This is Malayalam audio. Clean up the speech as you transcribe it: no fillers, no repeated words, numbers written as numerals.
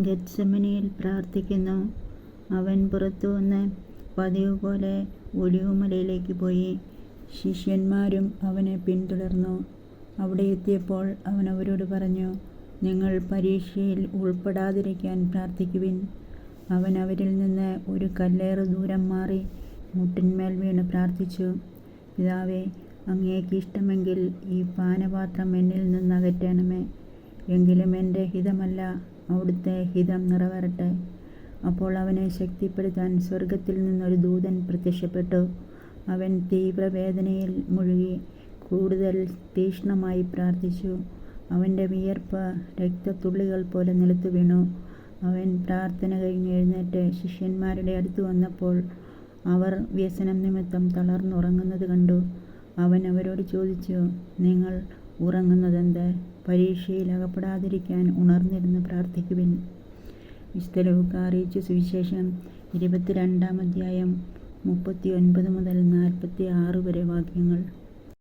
ഗെത്സമനിയിൽ പ്രാർത്ഥിക്കുന്നു. അവൻ പുറത്തു വന്ന് പതിവ് പോലെ ഒലിവുമലയിലേക്ക് പോയി. ശിഷ്യന്മാരും അവനെ പിന്തുടർന്നു. അവിടെ എത്തിയപ്പോൾ അവൻ അവരോട് പറഞ്ഞു, നിങ്ങൾ പരീക്ഷയിൽ ഉൾപ്പെടാതിരിക്കാൻ പ്രാർത്ഥിക്കുവിൻ. അവൻ അവരിൽ നിന്ന് ഒരു കല്ലേറ് ദൂരം മാറി മുട്ടിന്മേൽ വീണ് പ്രാർത്ഥിച്ചു, പിതാവേ, അങ്ങേക്ക് ഇഷ്ടമെങ്കിൽ ഈ പാനപാത്രം എന്നിൽ നിന്ന് അകറ്റണമേ. എങ്കിലും എൻ്റെ ഹിതമല്ല, അവിടുത്തെ ഹിതം നിറവേറട്ടെ. അപ്പോൾ അവനെ ശക്തിപ്പെടുത്താൻ സ്വർഗത്തിൽ നിന്നൊരു ദൂതൻ പ്രത്യക്ഷപ്പെട്ടു. അവൻ തീവ്രവേദനയിൽ മുഴുകി കൂടുതൽ തീക്ഷ്ണമായി പ്രാർത്ഥിച്ചു. അവൻ്റെ വിയർപ്പ് രക്തത്തുള്ളികൾ പോലെ നിലത്തു വീണു. അവൻ പ്രാർത്ഥന കഴിഞ്ഞ് എഴുന്നേറ്റ് ശിഷ്യന്മാരുടെ അടുത്ത് വന്നപ്പോൾ അവർ വ്യസനം നിമിത്തം തളർന്നുറങ്ങുന്നത് കണ്ടു. അവൻ അവരോട് ചോദിച്ചു, നിങ്ങൾ ഉറങ്ങുന്നതെന്ത്? പരീക്ഷയിൽ അകപ്പെടാതിരിക്കാൻ ഉണർന്നിരുന്ന് പ്രാർത്ഥിക്കുവിൻ. വിശുദ്ധ ലൂക്കാ അറിയിച്ച സുവിശേഷം 22-ാം അധ്യായം 39 മുതൽ 46 വരെ വാക്യങ്ങൾ.